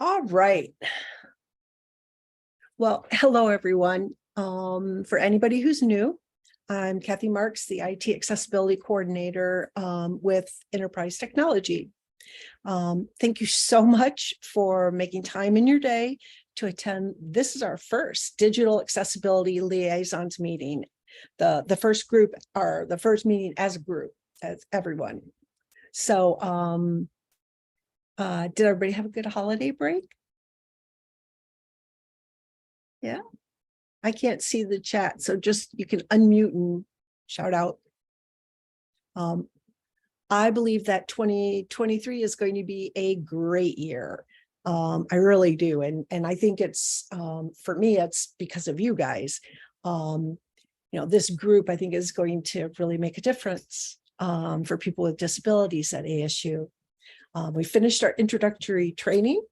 All right. Well, hello, everyone. For anybody who's new, I'm Kathy Marks, the IT Accessibility Coordinator with Enterprise Technology. Thank you so much for making time in your day to attend. This is our first Digital Accessibility Liaisons meeting. The first group, or the first meeting as a group, as everyone. So did everybody have a good holiday break? Yeah, I can't see the chat, so just you can unmute and shout out. I believe that 2023 is going to be a great year. I really do. And I think it's, for me, it's because of you guys. This group, I think, is going to really make a difference for people with disabilities at ASU. We finished our introductory training,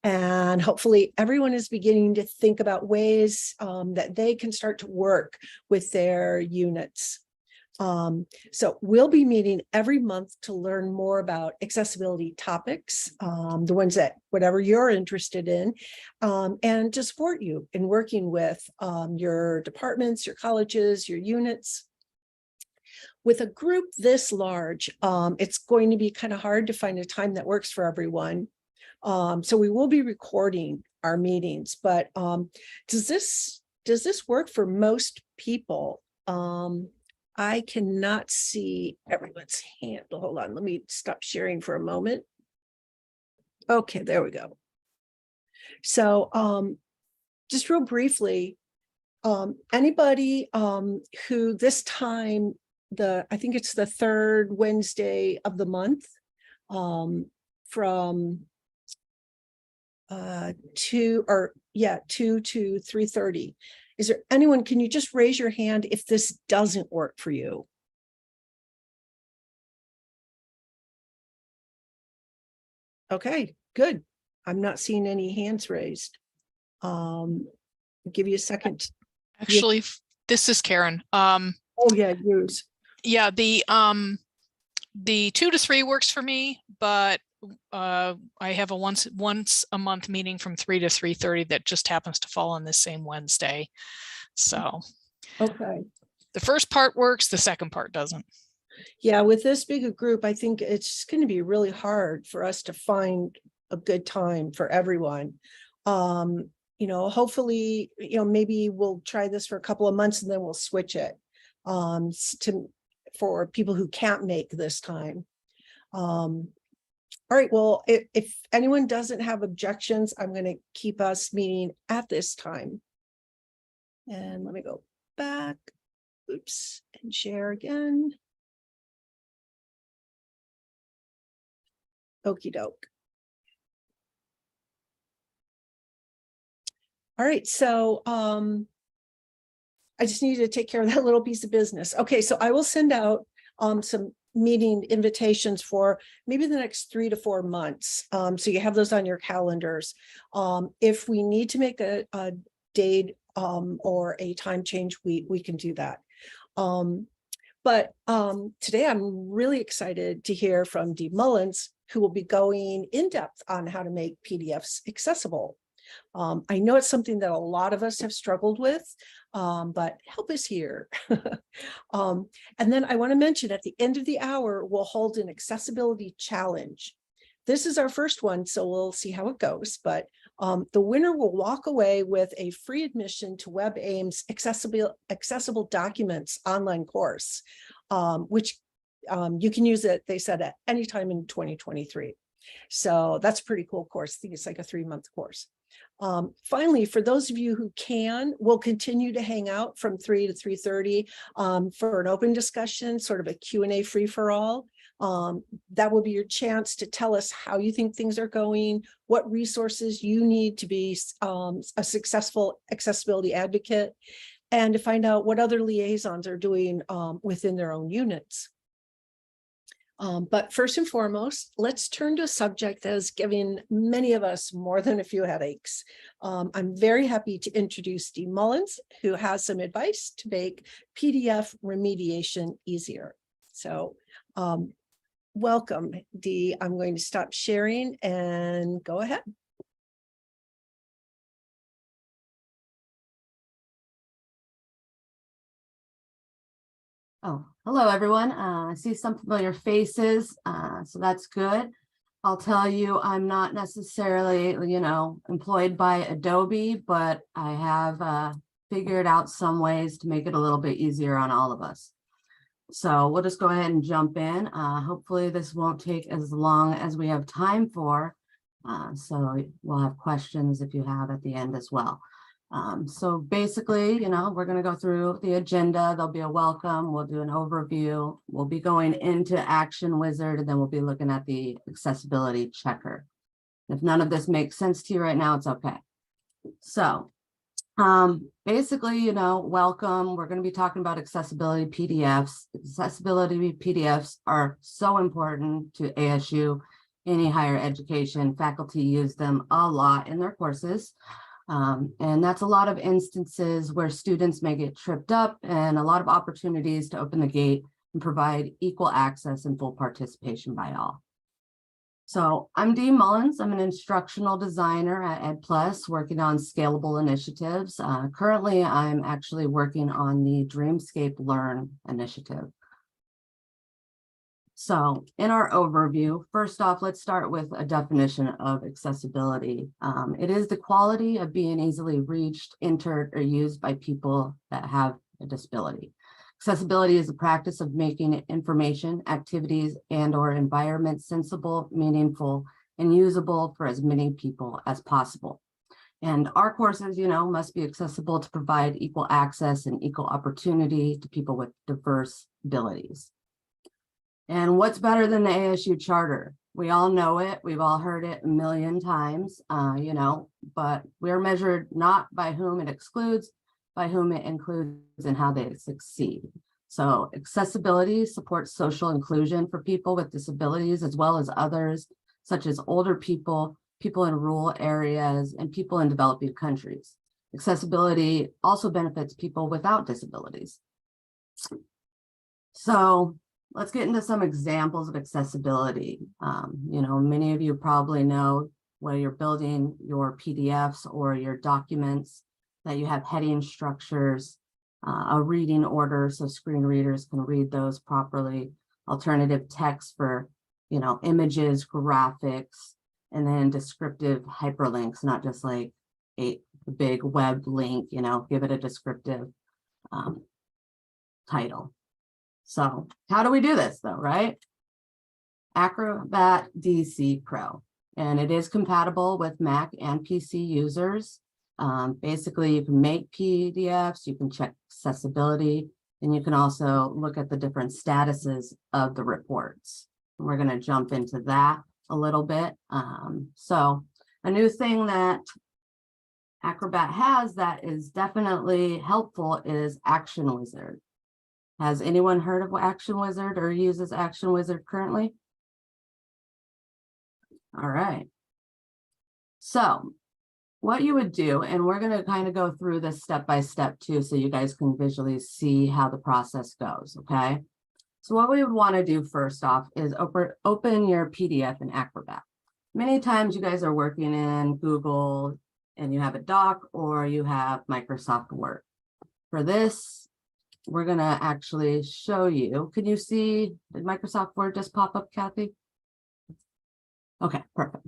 and hopefully everyone is beginning to think about ways that they can start to work with their units. So we'll be meeting every month to learn more about accessibility topics, the ones that whatever you're interested in, and to support you in working with your departments, your colleges, your units. With a group this large, it's going to be kind of hard to find a time that works for everyone. So we will be recording our meetings, but does this work for most people? I cannot see everyone's hand. Hold on, let me stop sharing for a moment. Okay, there we go. So just real briefly, anybody who this time, I think it's the third Wednesday of the month, from 2 to 3:30. Is there anyone, can you just raise your hand if this doesn't work for you? Okay, good. I'm not seeing any hands raised. I'll give you a second. Actually, this is Karen. Oh yeah, use. Yeah, the 2 to 3 works for me, but I have a once a month meeting from 3 to 3:30 that just happens to fall on this same Wednesday. So okay, the first part works, the second part doesn't. Yeah, with this big a group, I think it's going to be really hard for us to find a good time for everyone. Hopefully, maybe we'll try this for a couple of months and then we'll switch it for people who can't make this time. All right, well, if anyone doesn't have objections, I'm going to keep us meeting at this time. And let me go back, oops, and share again. Okie doke. All right, so I just needed to take care of that little piece of business. Okay, so I will send out some meeting invitations for maybe the next 3 to 4 months. So you have those on your calendars. If we need to make a date or a time change, we can do that. But today I'm really excited to hear from Dee Mullins, who will be going in depth on how to make PDFs accessible. I know it's something that a lot of us have struggled with, but help is here. And then I want to mention at the end of the hour, we'll hold an accessibility challenge. This is our first one, so we'll see how it goes. But the winner will walk away with a free admission to WebAIM's accessible documents online course, which you can use it, they said, at any time in 2023. So that's a pretty cool course. I think it's like a 3-month course. Finally, for those of you who can, we'll continue to hang out from 3 to 3:30 for an open discussion, sort of a Q&A free-for-all. That will be your chance to tell us how you think things are going, what resources you need to be a successful accessibility advocate, and to find out what other liaisons are doing within their own units. But first and foremost, let's turn to a subject that is giving many of us more than a few headaches. I'm very happy to introduce Dee Mullins, who has some advice to make PDF remediation easier. So welcome, Dee. I'm going to stop sharing and go ahead. Oh, hello, everyone. I see some familiar faces, so that's good. I'll tell you, I'm not necessarily, employed by Adobe, but I have figured out some ways to make it a little bit easier on all of us. So we'll just go ahead and jump in. Hopefully this won't take as long as we have time for. So we'll have questions if you have at the end as well. So basically, we're going to go through the agenda. There'll be a welcome. We'll do an overview. We'll be going into Action Wizard, and then we'll be looking at the accessibility checker. If none of this makes sense to you right now, it's okay. So basically, welcome. We're going to be talking about accessibility PDFs. Accessibility PDFs are so important to ASU, any higher education. Faculty use them a lot in their courses. And that's a lot of instances where students may get tripped up, and a lot of opportunities to open the gate and provide equal access and full participation by all. So I'm Dee Mullins. I'm an instructional designer at EdPlus, working on scalable initiatives. Currently, I'm actually working on the Dreamscape Learn initiative. So in our overview, first off, let's start with a definition of accessibility. It is the quality of being easily reached, entered, or used by people that have a disability. Accessibility is the practice of making information, activities, and/or environments sensible, meaningful, and usable for as many people as possible. And our courses, must be accessible to provide equal access and equal opportunity to people with diverse abilities. And what's better than the ASU charter? We all know it. We've all heard it a million times, but we're measured not by whom it excludes, by whom it includes, and how they succeed. So accessibility supports social inclusion for people with disabilities, as well as others, such as older people, people in rural areas, and people in developing countries. Accessibility also benefits people without disabilities. So let's get into some examples of accessibility. Many of you probably know when you're building your PDFs or your documents that you have heading structures, a reading order so screen readers can read those properly, alternative text for, images, graphics, and then descriptive hyperlinks, not just like a big web link, give it a descriptive title. So how do we do this though, right? Acrobat DC Pro, and it is compatible with Mac and PC users. Basically, you can make PDFs, you can check accessibility, and you can also look at the different statuses of the reports. And we're going to jump into that a little bit. So a new thing that Acrobat has that is definitely helpful is Action Wizard. Has anyone heard of Action Wizard or uses Action Wizard currently? All right. So what you would do, and we're going to kind of go through this step by step too, so you guys can visually see how the process goes, okay? So what we would want to do first off is open your PDF in Acrobat. Many times you guys are working in Google and you have a doc or you have Microsoft Word. For this, we're going to actually show you. Can you see, did Microsoft Word just pop up, Kathy? Okay, perfect.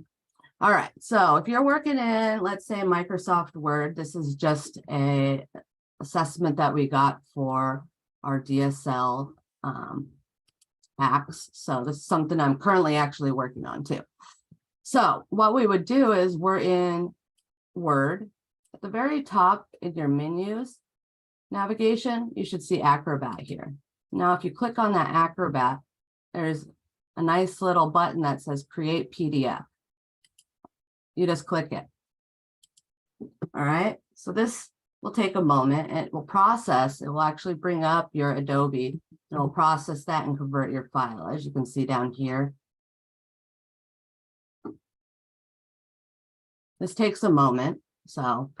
All right, so if you're working in, let's say, Microsoft Word, this is just a assessment that we got for our DSL hacks. So this is something I'm currently actually working on too. So what we would do is we're in Word. At the very top in your menus navigation, you should see Acrobat here. Now, if you click on that Acrobat, there's a nice little button that says Create PDF. You just click it. All right, so this will take a moment. It will process. It will actually bring up your Adobe. It will process that and convert your file, as you can see down here. This takes a moment, so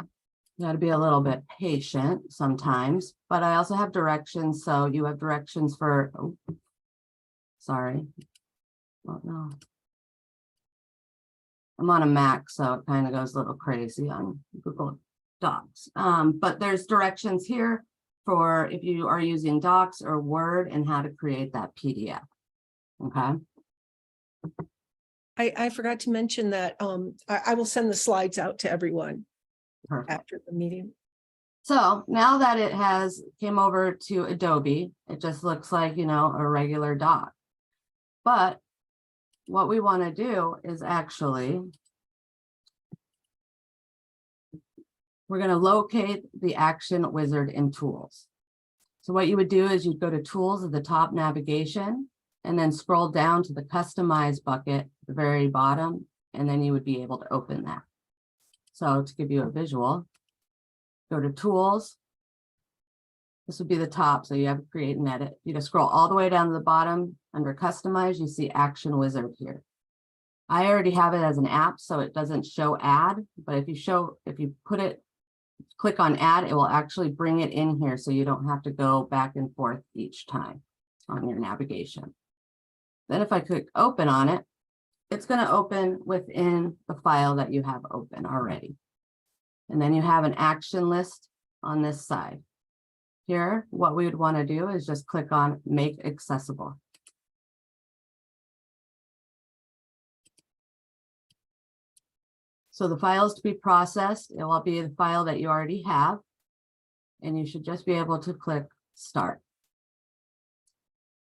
you got to be a little bit patient sometimes. But I also have directions, so you have directions for. Oh, sorry. Oh no. I'm on a Mac, so it kind of goes a little crazy on Google Docs. But there's directions here for if you are using Docs or Word and how to create that PDF. Okay. I forgot to mention that I will send the slides out to everyone Perfect. after the meeting. So now that it has came over to Adobe, it just looks like, you know, a regular doc. But what we want to do is actually, we're going to locate the action wizard in tools. So what you would do is you'd go to tools at the top navigation and then scroll down to the customize bucket at the very bottom, and then you would be able to open that. So to give you a visual, go to tools. This would be the top, so you have to create and edit. You just scroll all the way down to the bottom under customize, you see action wizard here. I already have it as an app, so it doesn't show add, but if you put it, click on add, it will actually bring it in here so you don't have to go back and forth each time on your navigation. Then if I click open on it, it's going to open within the file that you have open already. And then you have an action list on this side. Here, what we would want to do is just click on make accessible. So the files to be processed, it will be the file that you already have. And you should just be able to click start.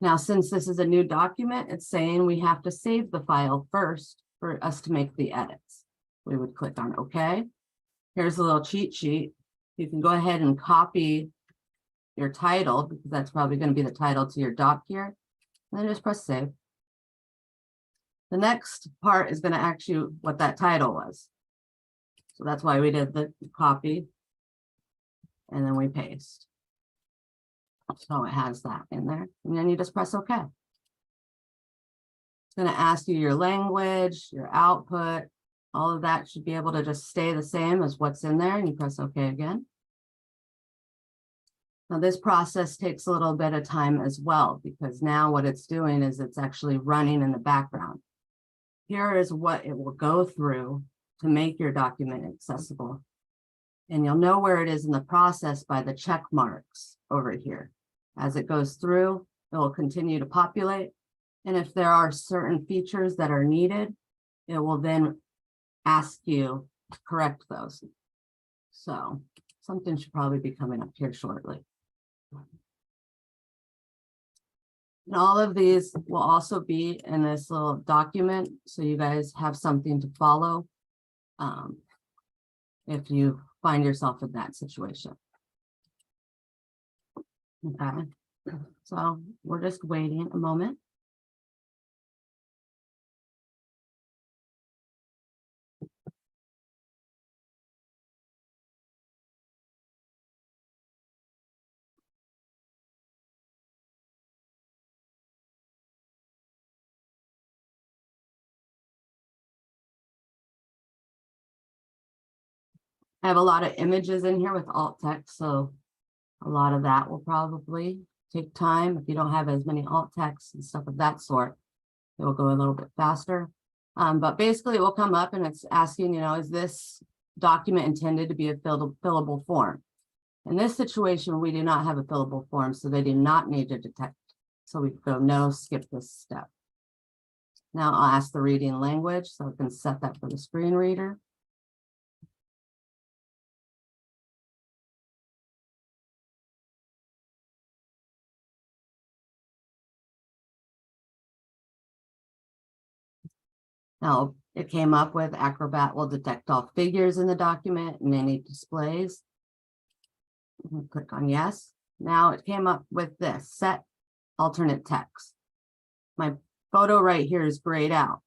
Now, since this is a new document, it's saying we have to save the file first for us to make the edits. We would click on OK. Here's a little cheat sheet. You can go ahead and copy your title, because that's probably going to be the title to your doc here. And then just press save. The next part is going to ask you what that title was. So that's why we did the copy. And then we paste. So it has that in there. And then you just press OK. It's going to ask you your language, your output. All of that should be able to just stay the same as what's in there. And you press OK again. Now this process takes a little bit of time as well, because now what it's doing is it's actually running in the background. Here is what it will go through to make your document accessible. And you'll know where it is in the process by the check marks over here. As it goes through, it will continue to populate. And if there are certain features that are needed, it will then ask you to correct those. So something should probably be coming up here shortly. And all of these will also be in this little document, so you guys have something to follow if you find yourself in that situation. Okay, so we're just waiting a moment. I have a lot of images in here with alt text, so a lot of that will probably take time. If you don't have as many alt texts and stuff of that sort, it will go a little bit faster. But basically it will come up and it's asking, you know, is this document intended to be a fillable form? In this situation, we do not have a fillable form, so they do not need to detect. So we go no, skip this step. Now I'll ask the reading language, so I can set that for the screen reader. Now, it came up with Acrobat will detect all figures in the document and any displays. Click on yes. Now it came up with this, set alternate text. My photo right here is grayed out.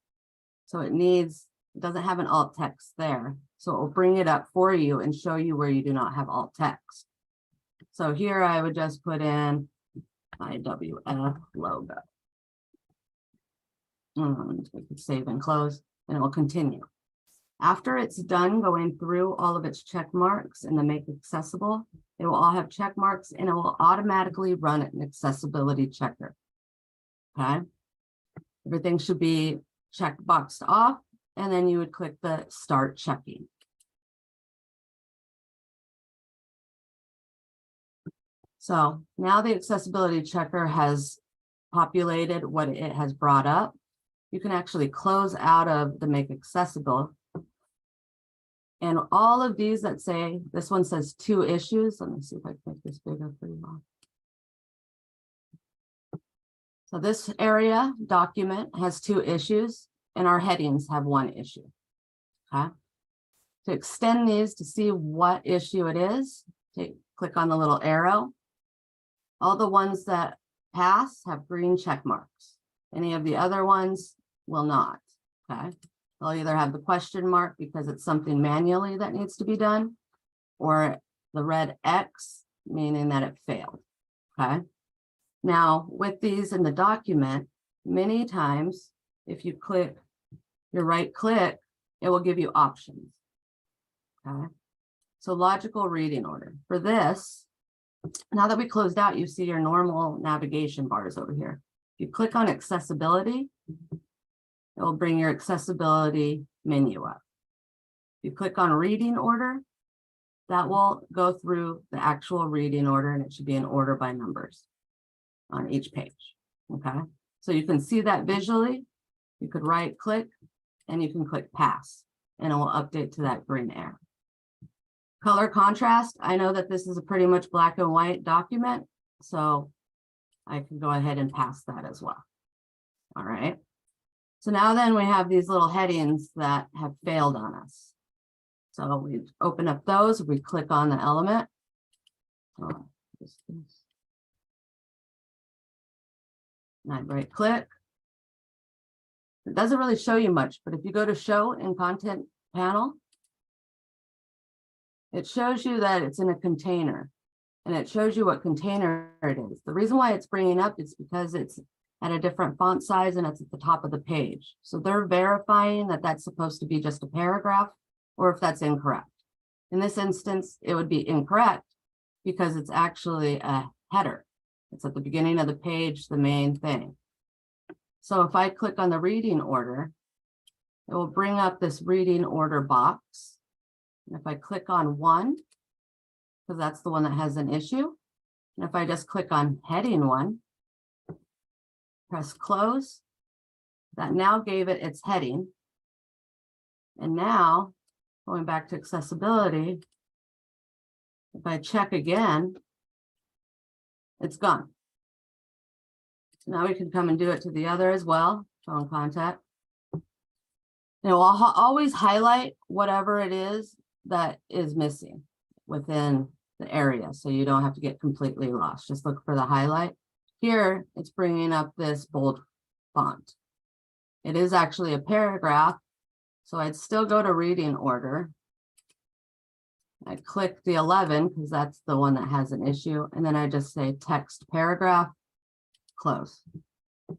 So it doesn't have an alt text there. So it will bring it up for you and show you where you do not have alt text. So here I would just put in my WF logo. And we can save and close, and it will continue. After it's done going through all of its check marks and the make accessible, it will all have check marks and it will automatically run an accessibility checker. Okay. Everything should be checkboxed off, and then you would click the start checking. So now the accessibility checker has populated what it has brought up. You can actually close out of the make accessible. And all of these that say, this one says 2 issues. Let me see if I can make this bigger for you all. So this area document has 2 issues and our headings have 1 issue. Okay. To extend these to see what issue it is, click on the little arrow. All the ones that pass have green check marks. Any of the other ones will not. Okay. They'll either have the question mark because it's something manually that needs to be done, or the red X, meaning that it failed. Okay. Now, with these in the document, many times, if you click your right click, it will give you options. Okay. So logical reading order. For this, now that we closed out, you see your normal navigation bars over here. If you click on accessibility, it will bring your accessibility menu up. If you click on reading order, that will go through the actual reading order, and it should be in order by numbers on each page. Okay, so you can see that visually. You could right click and you can click pass, and it will update to that green arrow. Color contrast, I know that this is a pretty much black and white document, so I can go ahead and pass that as well. All right. So now then we have these little headings that have failed on us. So we open up those, we click on the element. And I right click. It doesn't really show you much, but if you go to show in content panel, it shows you that it's in a container, and it shows you what container it is. The reason why it's bringing up is because it's at a different font size and it's at the top of the page. So they're verifying that that's supposed to be just a paragraph, or if that's incorrect. In this instance, it would be incorrect because it's actually a header. It's at the beginning of the page, the main thing. So if I click on the reading order, it will bring up this reading order box. And if I click on 1, because that's the one that has an issue, and if I just click on heading 1, press close, that now gave it its heading. And now, going back to accessibility, if I check again, it's gone. So now we can come and do it to the other as well, show in contact. And we'll always highlight whatever it is that is missing within the area, so you don't have to get completely lost. Just look for the highlight. Here, it's bringing up this bold font. It is actually a paragraph, so I'd still go to reading order. I click the 11 because that's the one that has an issue, and then I just say text paragraph, close. You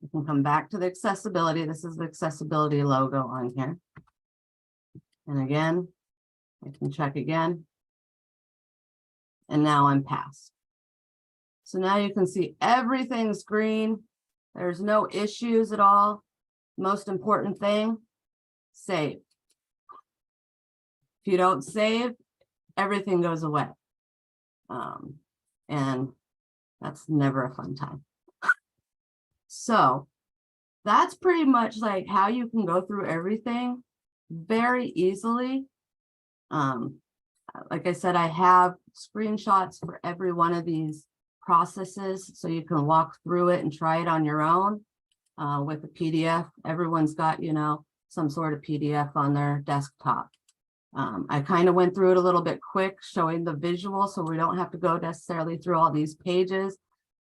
can come back to the accessibility. This is the accessibility logo on here. And again, I can check again. And now I'm past. So now you can see everything's green. There's no issues at all. Most important thing, save. If you don't save, everything goes away. And that's never a fun time. So that's pretty much like how you can go through everything very easily. Like I said, I have screenshots for every one of these processes, so you can walk through it and try it on your own with a PDF. Everyone's got, you know, some sort of PDF on their desktop. I kind of went through it a little bit quick, showing the visual, so we don't have to go necessarily through all these pages,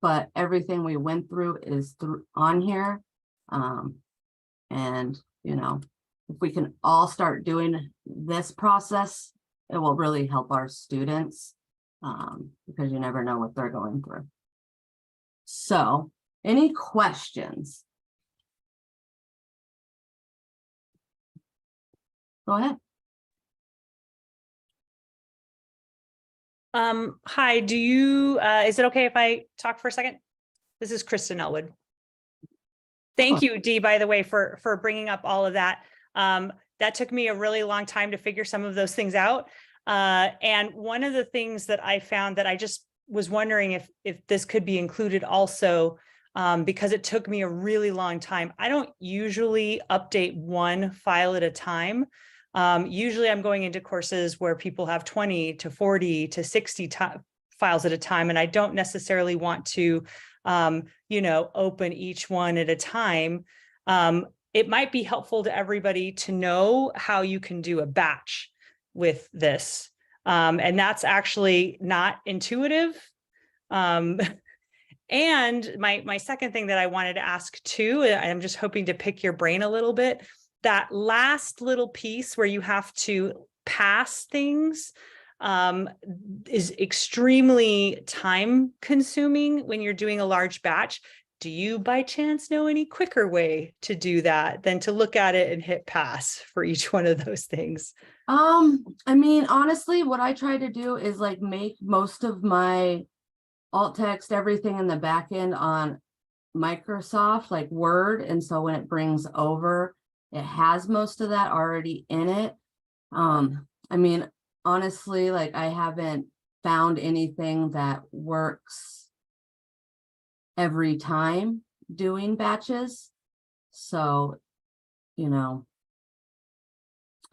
but everything we went through is on here. And, you know, if we can all start doing this process, it will really help our students because you never know what they're going through. So, any questions? Go ahead. Hi, do you, is it okay if I talk for a second? This is Kristen Elwood. Thank you, Dee, by the way, for bringing up all of that. That took me a really long time to figure some of those things out. And one of the things that I found that I just was wondering if this could be included also, because it took me a really long time. I don't usually update one file at a time. Usually I'm going into courses where people have 20 to 40 to 60 files at a time, and I don't necessarily want to, open each one at a time. It might be helpful to everybody to know how you can do a batch with this. And that's actually not intuitive. And my second thing that I wanted to ask too, and I'm just hoping to pick your brain a little bit, that last little piece where you have to pass things is extremely time consuming when you're doing a large batch. Do you by chance know any quicker way to do that than to look at it and hit pass for each one of those things? I mean, honestly, what I try to do is like make most of my alt text, everything in the back end on Microsoft, like Word. And so when it brings over, it has most of that already in it. I mean, honestly, like I haven't found anything that works every time doing batches. So,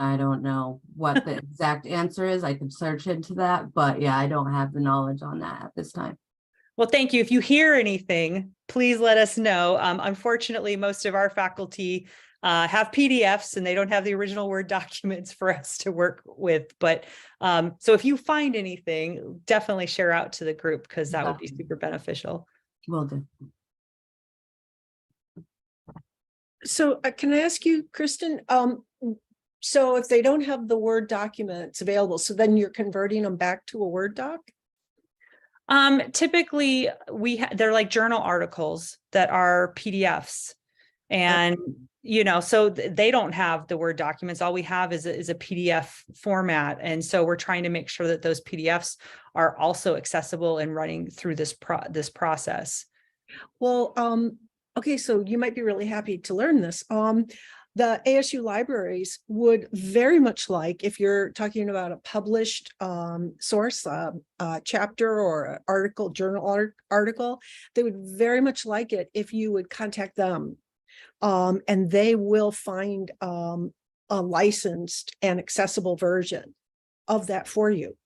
I don't know what the exact answer is. I could search into that, but yeah, I don't have the knowledge on that at this time. Well, thank you. If you hear anything, please let us know. Unfortunately, most of our faculty have PDFs and they don't have the original Word documents for us to work with. But so if you find anything, definitely share out to the group, because that would be super beneficial. Will do. So can I ask you, Kristen, so if they don't have the Word documents available, so then you're converting them back to a Word doc? Typically they're like journal articles that are PDFs, and so they don't have the Word documents. All we have is a PDF format, and so we're trying to make sure that those PDFs are also accessible and running through this process. Well, okay, so you might be really happy to learn this. The ASU libraries would very much like, if you're talking about a published source, chapter or article, journal article, they would very much like it if you would contact them. And they will find a licensed and accessible version of that for you.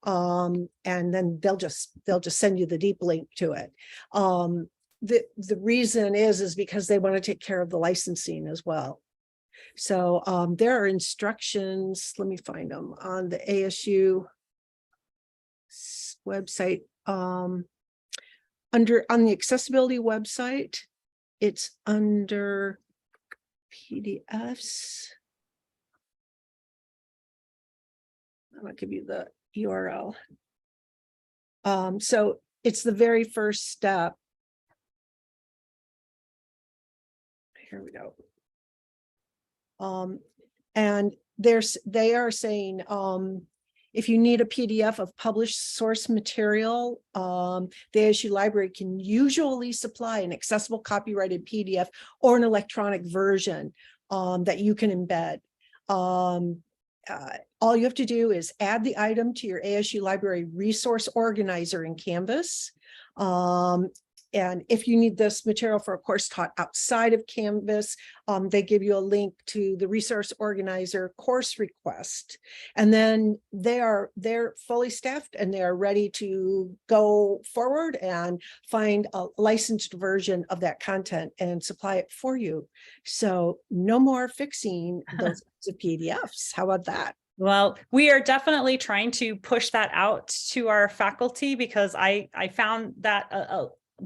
And then they'll just send you the deep link to it. The reason is because they want to take care of the licensing as well. So there are instructions, let me find them, on the ASU website. On the accessibility website, it's under PDFs. I'm gonna give you the URL. So it's the very first step. Here we go. And they are saying, if you need a PDF of published source material, the ASU library can usually supply an accessible copyrighted PDF or an electronic version that you can embed. All you have to do is add the item to your ASU library resource organizer in Canvas. And if you need this material for a course taught outside of Canvas, they give you a link to the resource organizer course request. And then they're fully staffed and they are ready to go forward and find a licensed version of that content and supply it for you. So no more fixing those PDFs. How about that? Well, we are definitely trying to push that out to our faculty, because I found that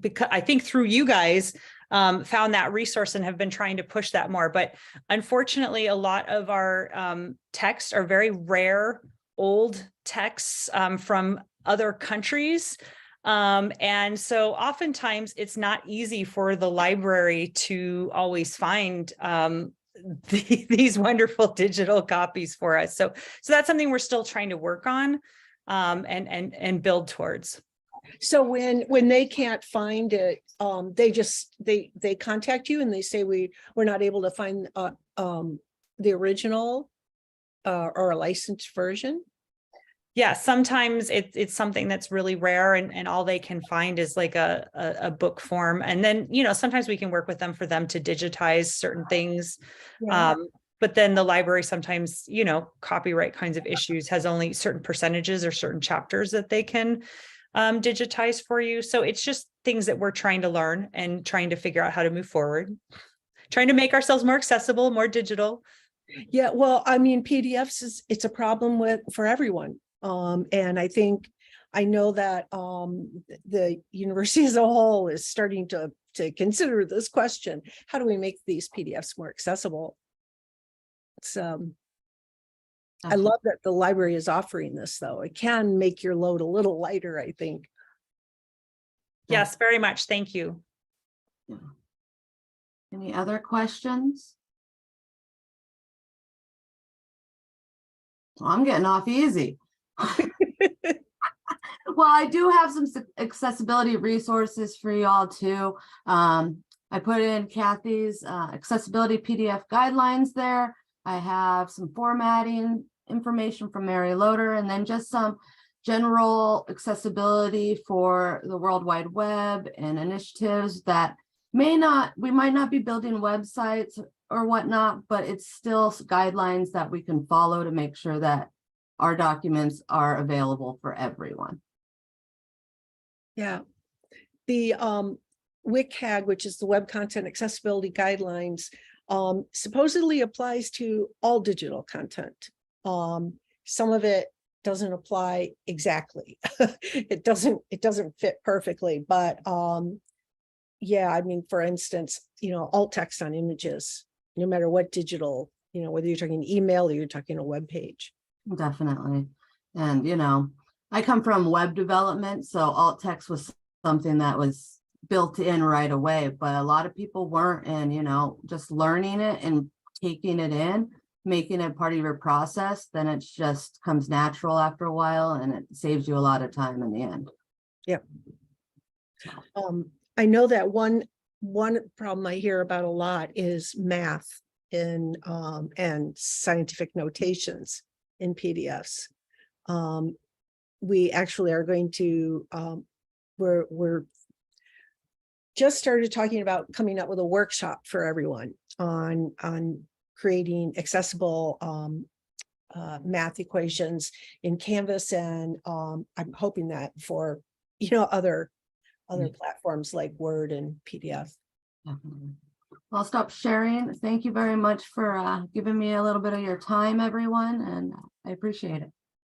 because I think through you guys found that resource and have been trying to push that more. But unfortunately, a lot of our texts are very rare, old texts from other countries. And so oftentimes it's not easy for the library to always find these wonderful digital copies for us. So that's something we're still trying to work on and build towards. So when they can't find it, they contact you and they say we're not able to find the original or a licensed version. Yeah, sometimes it's something that's really rare and all they can find is like a book form. And then, sometimes we can work with them for them to digitize certain things. Yeah. But then the library sometimes, copyright kinds of issues has only certain percentages or certain chapters that they can digitize for you. So it's just things that we're trying to learn and trying to figure out how to move forward, trying to make ourselves more accessible, more digital. Yeah, well, I mean, PDFs it's a problem for everyone. And I know that the university as a whole is starting to consider this question. How do we make these PDFs more accessible? It's I love that the library is offering this, though. It can make your load a little lighter, I think. Yes, very much. Thank you. Yeah. Any other questions? Well, I'm getting off easy. Well, I do have some accessibility resources for y'all too. I put in Kathy's accessibility PDF guidelines there. I have some formatting information from Mary Loader, and then just some general accessibility for the World Wide Web and initiatives that we might not be building websites or whatnot, but it's still guidelines that we can follow to make sure that our documents are available for everyone. Yeah. The WCAG, which is the Web Content Accessibility Guidelines, supposedly applies to all digital content. Some of it doesn't apply exactly. It doesn't fit perfectly, but yeah, I mean, for instance, alt text on images, no matter what digital, whether you're talking email or you're talking a web page. Definitely. And, I come from web development, so alt text was something that was built in right away, but a lot of people weren't, and, just learning it and taking it in, making it part of your process, then it just comes natural after a while and it saves you a lot of time in the end. Yep. I know that one problem I hear about a lot is math and scientific notations in PDFs. We actually are going to we're just started talking about coming up with a workshop for everyone on creating accessible math equations in Canvas, and I'm hoping that for other platforms like Word and PDF. Definitely. Well, I'll stop sharing. Thank you very much for giving me a little bit of your time, everyone, and I appreciate it.